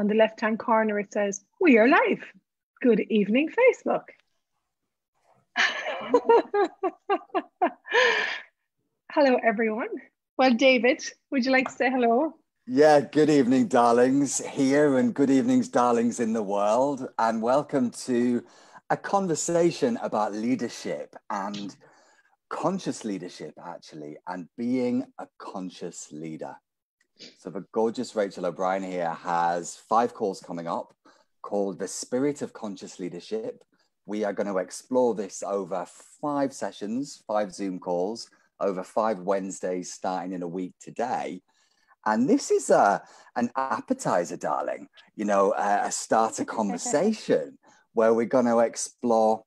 On the left-hand corner, it says, "We are live. Good evening, Facebook." Hello, everyone. Well, David, would you like to say hello? Yeah, good evening, darlings here, and good evenings, darlings in the world. And welcome to a conversation about leadership and conscious leadership, actually, and being a conscious leader. So the gorgeous Rachael O'Brien here has 5 calls coming up called The Spirit of Conscious Leadership. We are going to explore this over 5 sessions, 5 Zoom calls, over 5 Wednesdays, starting in a week today. And this is an appetizer, darling, you know, a starter conversation where we're going to explore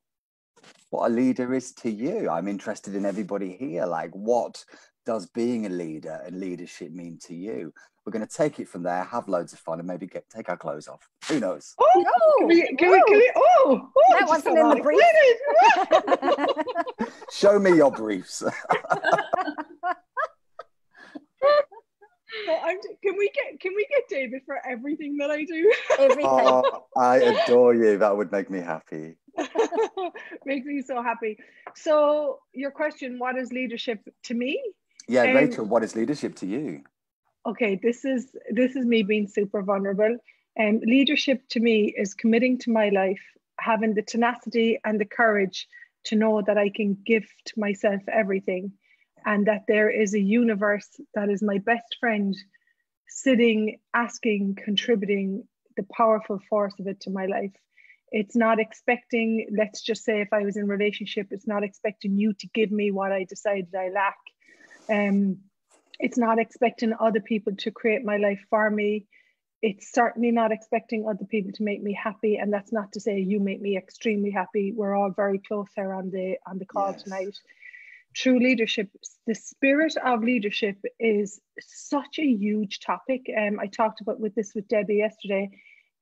what a leader is to you. I'm interested in everybody here. Like, what does being a leader and leadership mean to you? We're going to take it from there, have loads of fun, and maybe take our clothes off. Who knows? Oh, can we, that wasn't in the brief. Show me your briefs. So can we get David for everything that I do? Everything. Oh, I adore you. That would make me happy. Makes me so happy. So your question, what is leadership to me? Yeah, Rachel, what is leadership to you? Okay, this is me being super vulnerable. Leadership to me is committing to my life, having the tenacity and the courage to know that I can gift myself everything, and that there is a universe that is my best friend, sitting, asking, contributing the powerful force of it to my life. It's not expecting, let's just say if I was in a relationship, it's not expecting you to give me what I decided I lack. It's not expecting other people to create my life for me. It's certainly not expecting other people to make me happy. And that's not to say you make me extremely happy. We're all very close here on the call tonight. True leadership, the spirit of leadership is such a huge topic. I talked about with Debbie yesterday.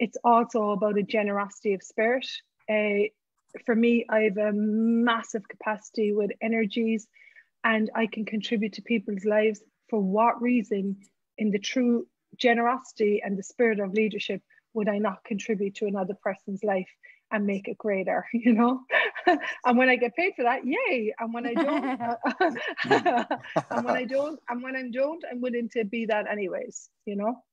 It's also about a generosity of spirit. For me, I have a massive capacity with energies, and I can contribute to people's lives. For what reason, in the true generosity and the spirit of leadership, would I not contribute to another person's life and make it greater, you know? And when I get paid for that, yay. And when I don't, I'm willing to be that anyways, you know?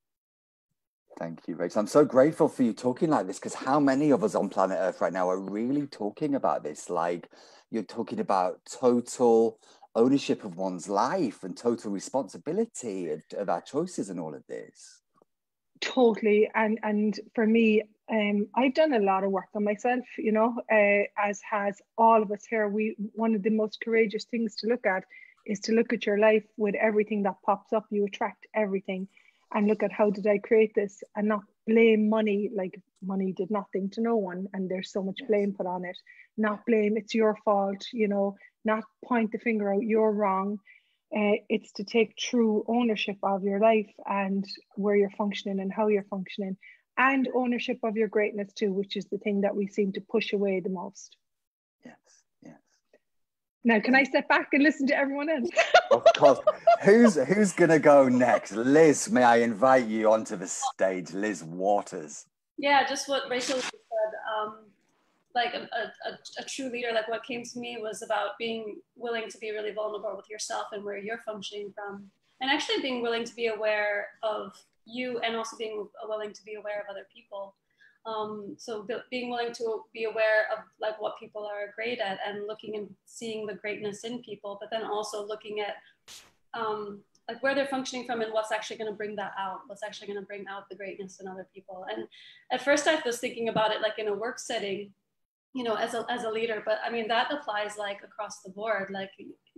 Thank you, Rachel. I'm so grateful for you talking like this, because how many of us on planet Earth right now are really talking about this? Like, you're talking about total ownership of one's life and total responsibility of our choices and all of this. Totally. And for me, I've done a lot of work on myself, you know, as has all of us here. One of the most courageous things to look at is to look at your life with everything that pops up. You attract everything, and look at, how did I create this, and not blame money. Like, money did nothing to no one, and there's so much blame put on it. Not blame, it's your fault, you know, not point the finger out, you're wrong. It's to take true ownership of your life and where you're functioning and how you're functioning, and ownership of your greatness too, which is the thing that we seem to push away the most. Yes, yes. Now, can I step back and listen to everyone else? Of course. Who's gonna go next? Liz, may I invite you onto the stage? Liz Waters. Yeah, just what Rachel said. Like a true leader, like what came to me was about being willing to be really vulnerable with yourself and where you're functioning from, and actually being willing to be aware of you, and also being willing to be aware of other people. So being willing to be aware of like what people are great at, and looking and seeing the greatness in people, but then also looking at like where they're functioning from and what's actually going to bring that out, what's actually going to bring out the greatness in other people. And at first I was thinking about it like in a work setting, you know, as a leader, but I mean, that applies like across the board, like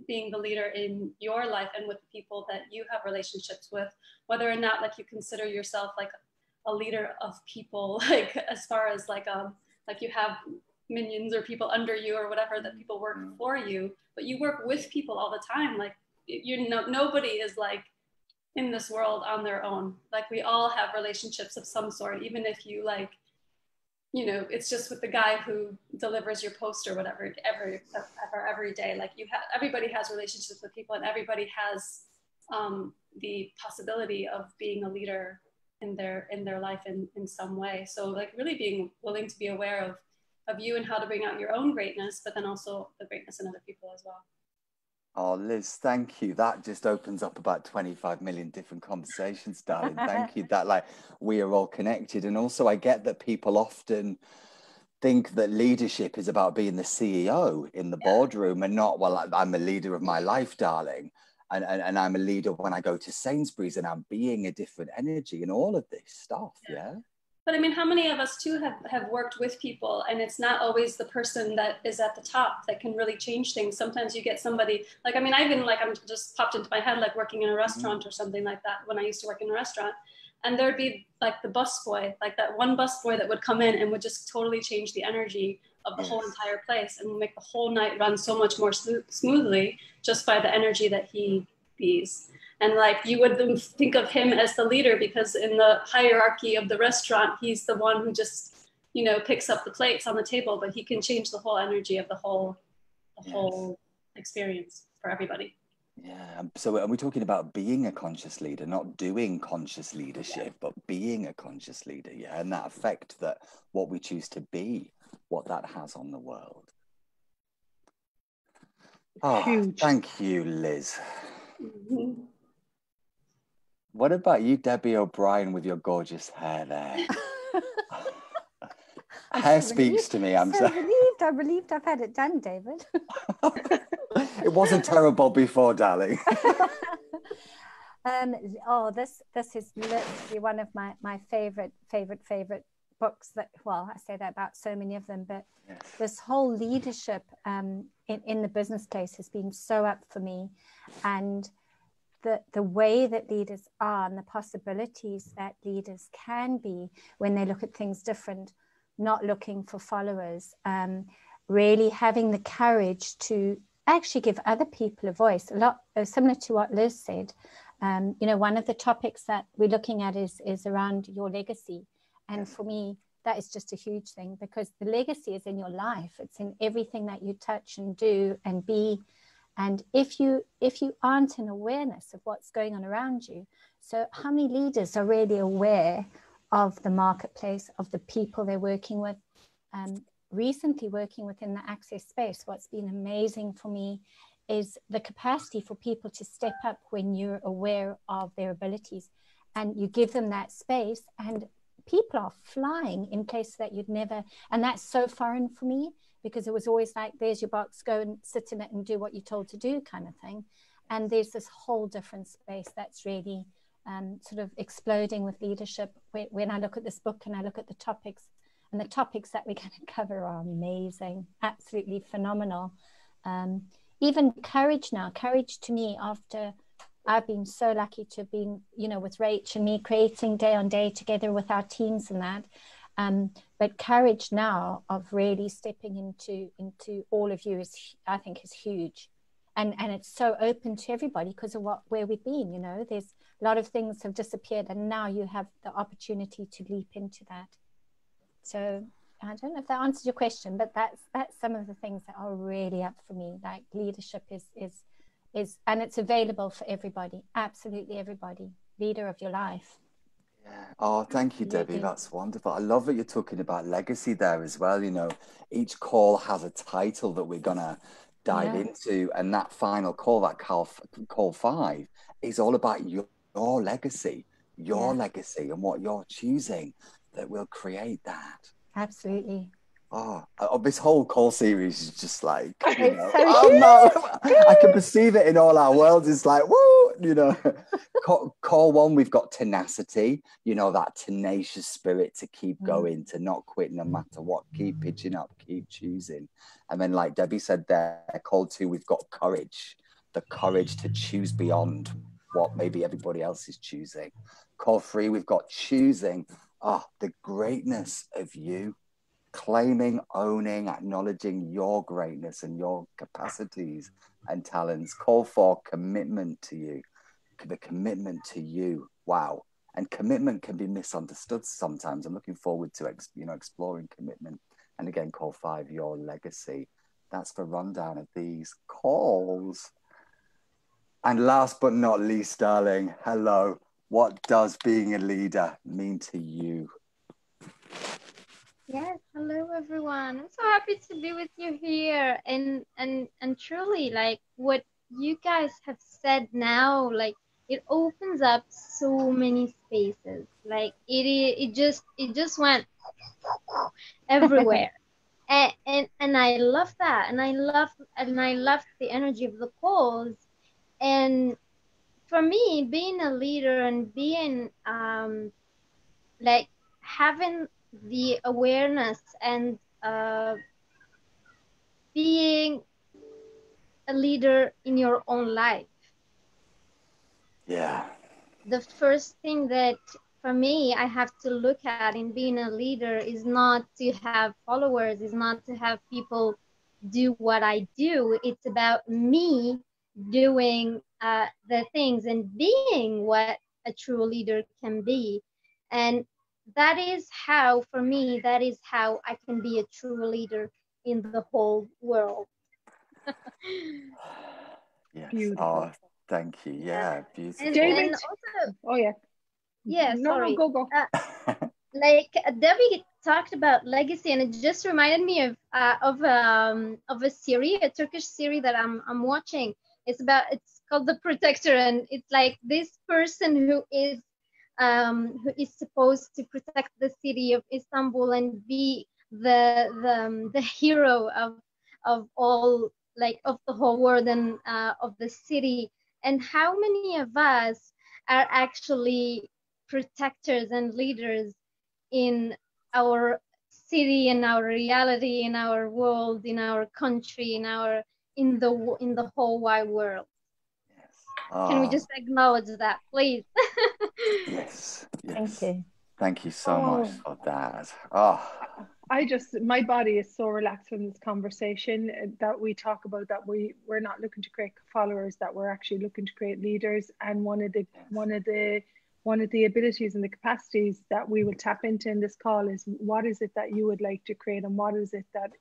being the leader in your life and with the people that you have relationships with, whether or not like you consider yourself like a leader of people, like as far as like you have minions or people under you or whatever, that people work for you, but you work with people all the time. Like, you know, nobody is like in this world on their own. Like, we all have relationships of some sort, even if you like, you know, it's just with the guy who delivers your post or whatever every day. Like, everybody has relationships with people, and everybody has the possibility of being a leader in their life in some way. So like really being willing to be aware of you and how to bring out your own greatness, but then also the greatness in other people as well. Oh, Liz, thank you. That just opens up about 25 million different conversations, darling. Thank you. That like we are all connected. And also I get that people often think that leadership is about being the CEO in the boardroom and not, well, I'm a leader of my life, darling. And I'm a leader when I go to Sainsbury's and I'm being a different energy and all of this stuff. Yeah. But I mean, how many of us too have worked with people, and it's not always the person that is at the top that can really change things. Sometimes you get somebody like, I mean, I've been like, I'm just popped into my head, like working in a restaurant or something like that when I used to work in a restaurant. And there'd be like the busboy, like that one busboy that would come in and would just totally change the energy of the whole entire place and make the whole night run so much more smoothly just by the energy that he bees. And like you would think of him as the leader because in the hierarchy of the restaurant, he's the one who just, you know, picks up the plates on the table, but he can change the whole energy of the whole experience for everybody. Yeah. So are we talking about being a conscious leader, not doing conscious leadership, but being a conscious leader? Yeah. And that effect that what we choose to be, what that has on the world. Oh, Huge. Thank you, Liz. What about you, Debbie O'Brien, with your gorgeous hair there? Hair speaks to me. I'm so relieved I've had it done, David. It wasn't terrible before, darling. This is literally one of my favorite books that, well, I say that about so many of them, but this whole leadership in the business place has been so up for me. And the way that leaders are and the possibilities that leaders can be when they look at things different, not looking for followers, really having the courage to actually give other people a voice, a lot similar to what Liz said. You know, one of the topics that we're looking at is around your legacy. And for me, that is just a huge thing, because the legacy is in your life. It's in everything that you touch and do and be. And if you aren't in awareness of what's going on around you, so how many leaders are really aware of the marketplace, of the people they're working with? Recently working within the access space, what's been amazing for me is the capacity for people to step up when you're aware of their abilities and you give them that space, and people are flying in places that you'd never, and that's so foreign for me, because it was always like, there's your box, go and sit in it and do what you're told to do kind of thing. And there's this whole different space that's really sort of exploding with leadership. When I look at this book and I look at the topics, and the topics that we're going to cover are amazing, absolutely phenomenal. Even courage now, courage to me, after I've been so lucky to have been, you know, with Rach and me creating day on day together with our teams and that. But courage now of really stepping into all of you is, I think, is huge. And it's so open to everybody because of where we've been, you know, there's a lot of things have disappeared and now you have the opportunity to leap into that. So I don't know if that answers your question, but that's some of the things that are really up for me. Like leadership is and it's available for everybody, absolutely everybody, leader of your life. Yeah. Oh, thank you, Debbie. That's wonderful. I love that you're talking about legacy there as well. You know, each call has a title that we're gonna dive into, and that final call, that call 5, is all about your legacy, legacy, and what you're choosing that will create that. Absolutely. Oh, this whole call series is just like, you know, no, I can perceive it in all our worlds. It's like, woo, you know. Call 1, we've got tenacity, you know, that tenacious spirit to keep going, to not quit no matter what, keep pitching up, keep choosing. And then, like Debbie said there, call 2, we've got courage, the courage to choose beyond what maybe everybody else is choosing. Call 3, we've got choosing, the greatness of you. Claiming, owning, acknowledging your greatness and your capacities and talents. Call 4, commitment to you. The commitment to you. Wow. And commitment can be misunderstood sometimes. I'm looking forward to exploring commitment. And again, call 5, your legacy. That's the rundown of these calls. And last but not least, darling, hello. what does being a leader mean to you? Yes, hello everyone. I'm so happy to be with you here, and truly, like what you guys have said now, like it opens up so many spaces. Like it just went everywhere. And I love that, and I love the energy of the calls. And for me, being a leader and being like having the awareness and being a leader in your own life. Yeah. The first thing that for me I have to look at in being a leader is not to have followers, is not to have people do what I do. It's about me doing the things and being what a true leader can be. And that is how, for me, that is how I can be a true leader in the whole world. Yes. Beautiful. Oh, thank you. Yeah, beautiful. David? And also, Oh yeah. yeah, No, sorry. go. Like Debbie talked about legacy, and it just reminded me of a series, a Turkish series that I'm watching. It's called The Protector, and it's like this person who is supposed to protect the city of Istanbul and be the hero of all, like of the whole world and of the city. And how many of us are actually protectors and leaders in our city, in our reality, in our world, in our country, in the whole wide world? Yes. Oh. Can we just acknowledge that, please? Yes. Thank you. Thank you so much for that. Oh. My body is so relaxed from this conversation that we talk about, that we're not looking to create followers, that we're actually looking to create leaders. And one of the abilities and the capacities that we will tap into in this call is, what is it that you would like to create, and what is it that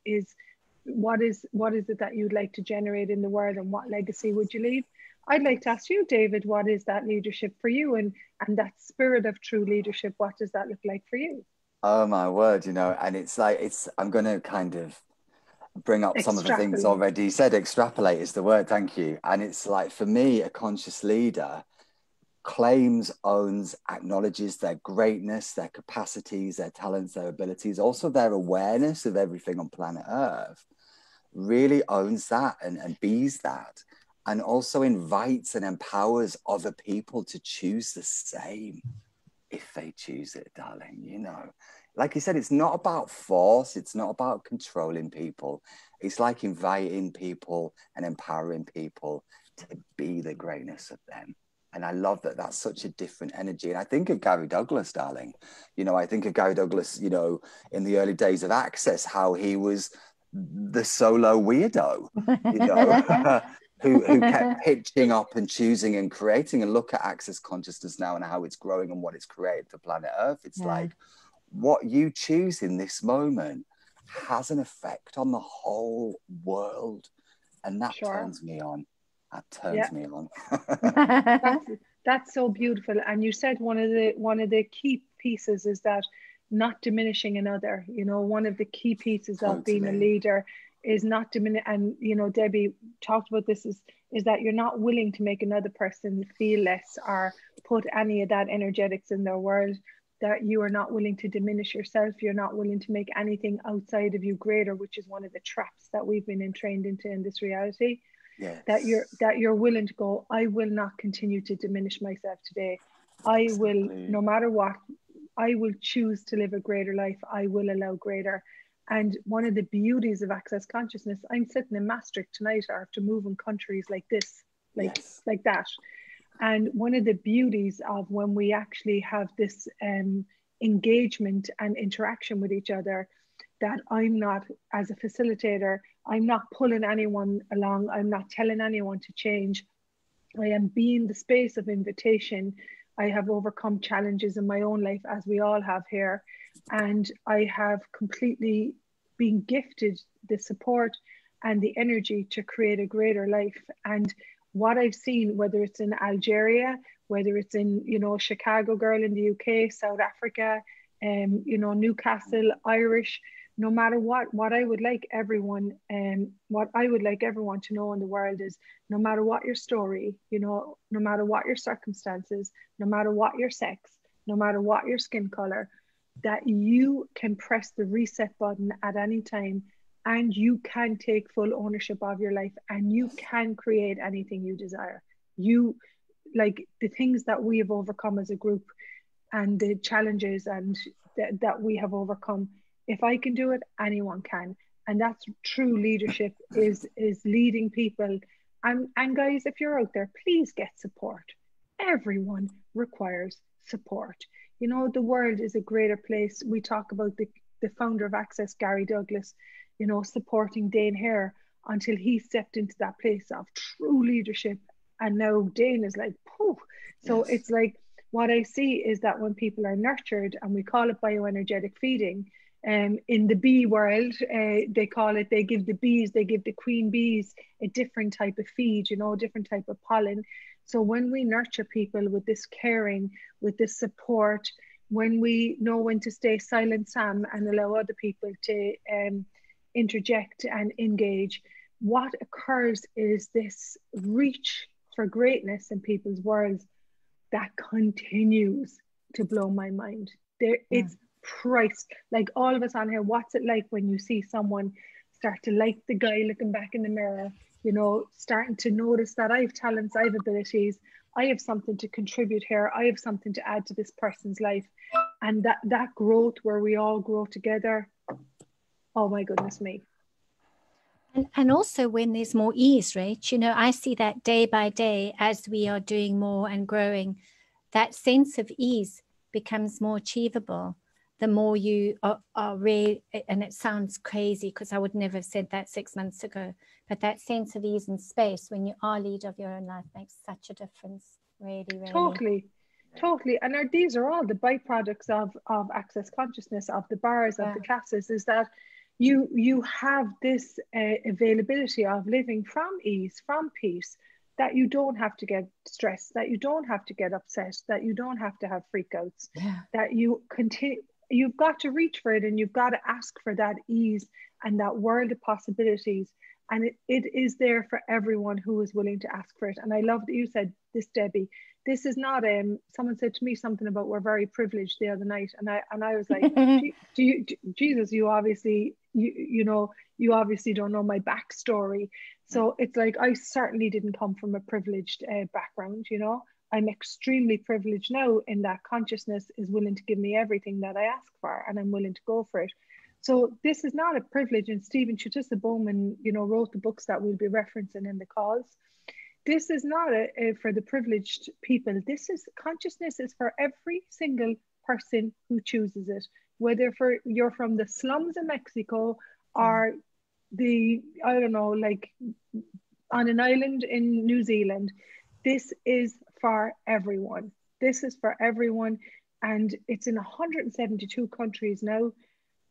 you'd like to generate in the world, and what legacy would you leave? I'd like to ask you, David, what is that leadership for you, and that spirit of true leadership, what does that look like for you? Oh my word, and it's like, I'm going to kind of bring up some of the things already said. Extrapolate is the word, thank you. And it's like, for me, a conscious leader claims, owns, acknowledges their greatness, their capacities, their talents, their abilities, also their awareness of everything on planet Earth, really owns that and bees that, and also invites and empowers other people to choose the same. If they choose it, darling, like you said, it's not about force. It's not about controlling people. It's like inviting people and empowering people to be the greatness of them. And I love that that's such a different energy. And I think of Gary Douglas, darling. I think of Gary Douglas, in the early days of Access, how he was the solo weirdo, who kept pitching up and choosing and creating. And look at Access Consciousness now and how it's growing and what it's created for planet Earth. It's like, what you choose in this moment has an effect on the whole world. And that turns me on. That turns me on. That's so beautiful. And you said one of the key pieces is that not diminishing another. One of the key pieces of being a leader is not diminish. And Debbie talked about this, is that you're not willing to make another person feel less or put any of that energetics in their world, that you are not willing to diminish yourself. You're not willing to make anything outside of you greater, which is one of the traps that we've been entrained into in this reality. Yes. That you're willing to go, I will not continue to diminish myself today. I will, no matter what, I will choose to live a greater life. I will allow greater. And one of the beauties of Access Consciousness, I'm sitting in Maastricht tonight after moving countries like this, like that. And one of the beauties of when we actually have this engagement and interaction with each other, that I'm not, as a facilitator, I'm not pulling anyone along. I'm not telling anyone to change. I am being the space of invitation. I have overcome challenges in my own life, as we all have here. And I have completely been gifted the support and the energy to create a greater life. And what I've seen, whether it's in Algeria, whether it's in, you know, Chicago girl in the UK, South Africa, you know, Newcastle, Irish, no matter what I would like everyone, what I would like everyone to know in the world is, no matter what your story, you know, no matter what your circumstances, no matter what your sex, no matter what your skin color, that you can press the reset button at any time, and you can take full ownership of your life, and you can create anything you desire. You, like, the things that we have overcome as a group and the challenges and that we have overcome, if I can do it, anyone can. And that's true leadership, is leading people. And guys, if you're out there, please get support. Everyone requires support. You know, the world is a greater place. We talk about the founder of Access, Gary Douglas, you know, supporting Dane Hare until he stepped into that place of true leadership. And now Dane is like, poof. So yes. It's like, what I see is that when people are nurtured, and we call it bioenergetic feeding, in the bee world, they call it, they give the queen bees a different type of feed, you know, a different type of pollen. So when we nurture people with this caring, with this support, when we know when to stay silent, Sam, and allow other people to interject and engage, what occurs is this reach for greatness in people's worlds that continues to blow my mind. It's priced. Like, all of us on here, what's it like when you see someone start to like the guy looking back in the mirror, you know, starting to notice that I have talents, I have abilities, I have something to contribute here, I have something to add to this person's life. And that growth where we all grow together, oh my goodness me. And also when there's more ease, right? You know, I see that day by day as we are doing more and growing, that sense of ease becomes more achievable. The more you are really, and it sounds crazy because I would never have said that 6 months ago, but that sense of ease and space when you are leader of your own life makes such a difference. Really, really. Totally. And these are all the byproducts of access consciousness, of the bars, of the classes, is that you have this availability of living from ease, from peace, that you don't have to get stressed, that you don't have to get upset, that you don't have to have freakouts, that you continue. You've got to reach for it, and you've got to ask for that ease and that world of possibilities. And it is there for everyone who is willing to ask for it. And I love that you said this, Debbie. This is not, someone said to me something about we're very privileged the other night. And I was like, Jesus, you obviously, you obviously don't know my backstory. So it's like, I certainly didn't come from a privileged background, you know. I'm extremely privileged now in that consciousness is willing to give me everything that I ask for, and I'm willing to go for it. So this is not a privilege. And Stephen Chutisa Bowman, you know, wrote the books that we'll be referencing in the calls. This is not for the privileged people. This is, consciousness is for every single person who chooses it, whether you're from the slums of Mexico or I don't know, like on an island in New Zealand. This is for everyone. This is for everyone. And it's in 172 countries now.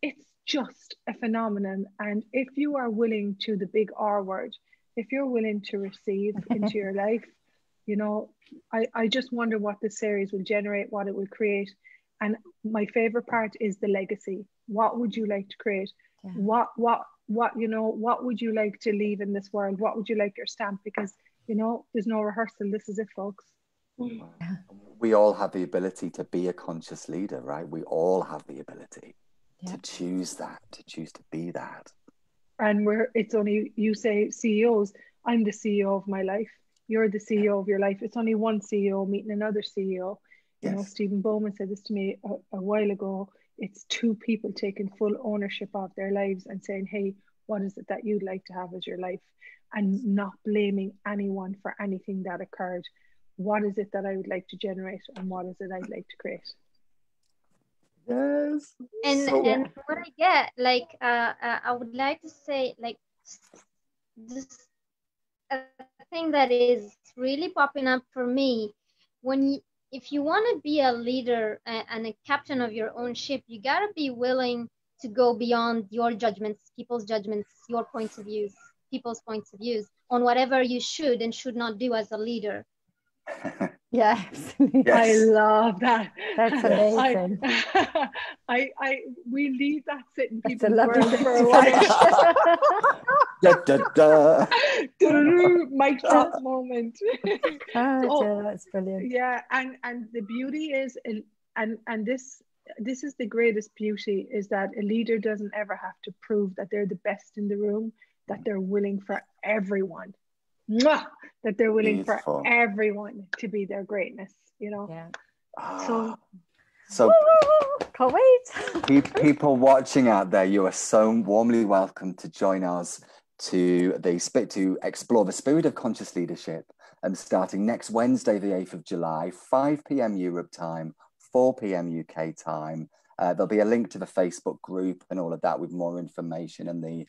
It's just a phenomenon. And if you are willing to, the big R word, if you're willing to receive into your life, you know, I just wonder what this series will generate, what it will create. And my favorite part is the legacy. What would you like to create? What you know, what would you like to leave in this world? What would you like your stamp? Because, you know, there's no rehearsal. This is it, folks. We all have the ability to be a conscious leader, right? We all have the ability to choose that, to choose to be that. And it's only, you say CEOs, I'm the CEO of my life. You're the CEO of your life. It's only one CEO meeting another CEO. You know, Stephen Bowman said this to me a while ago. It's two people taking full ownership of their lives and saying, hey, what is it that you'd like to have as your life? And not blaming anyone for anything that occurred. What is it that I would like to generate, and what is it I'd like to create? Yes. And what I get, like, I would like to say, like, this thing that is really popping up for me, if you want to be a leader and a captain of your own ship, you got to be willing to go beyond your judgments, people's judgments, your points of views, people's points of views on whatever you should and should not do as a leader. Yeah, absolutely. Yes. I love that. That's amazing. We leave that sitting That's a people's lovely world thing for to a while. Da, da, da. Mic drop moment. Oh, that's brilliant. Yeah, and the beauty is, and this is the greatest beauty, is that a leader doesn't ever have to prove that they're the best in the room, that they're willing for everyone. Mwah! That they're willing Beautiful. for everyone to be their greatness, you know. Yeah. So can't wait. people watching out there, you are so warmly welcome to join us to explore the spirit of conscious leadership, and starting next Wednesday, the 8th of July, 5 p.m. Europe time, 4 p.m. UK time. There'll be a link to the Facebook group and all of that with more information and the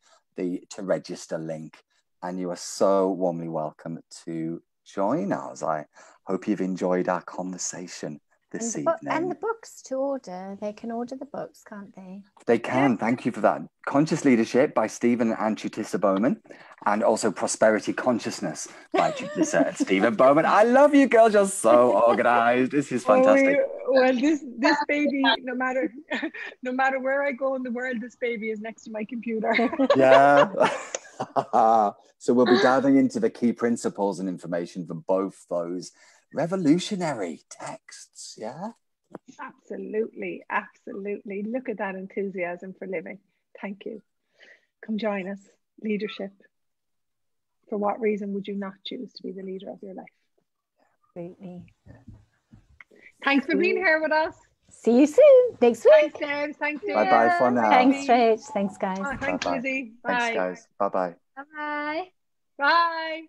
to register link. And you are so warmly welcome to join us. I hope you've enjoyed our conversation this evening. And the books to order. They can order the books, can't they? They can. Thank you for that. Conscious Leadership by Stephen and Chutisa Bowman, and also Prosperity Consciousness by Chutisa and Stephen Bowman. I love you girls. You're so organized. This is fantastic. Well, this baby, no matter where I go in the world, this baby is next to my computer. Yeah. So we'll be diving into the key principles and information for both those revolutionary texts. Yeah. Absolutely. Look at that enthusiasm for living. Thank you. Come join us. Leadership. For what reason would you not choose to be the leader of your life? Absolutely. Thanks for being here with us. See you soon next week. Thanks, Dave. Thanks, Dave. Bye-bye for now. Thanks, Rach. Thanks, guys. Thanks, Bye-bye. Lizzie. Thanks, Bye. guys. Bye-bye. Bye. Bye.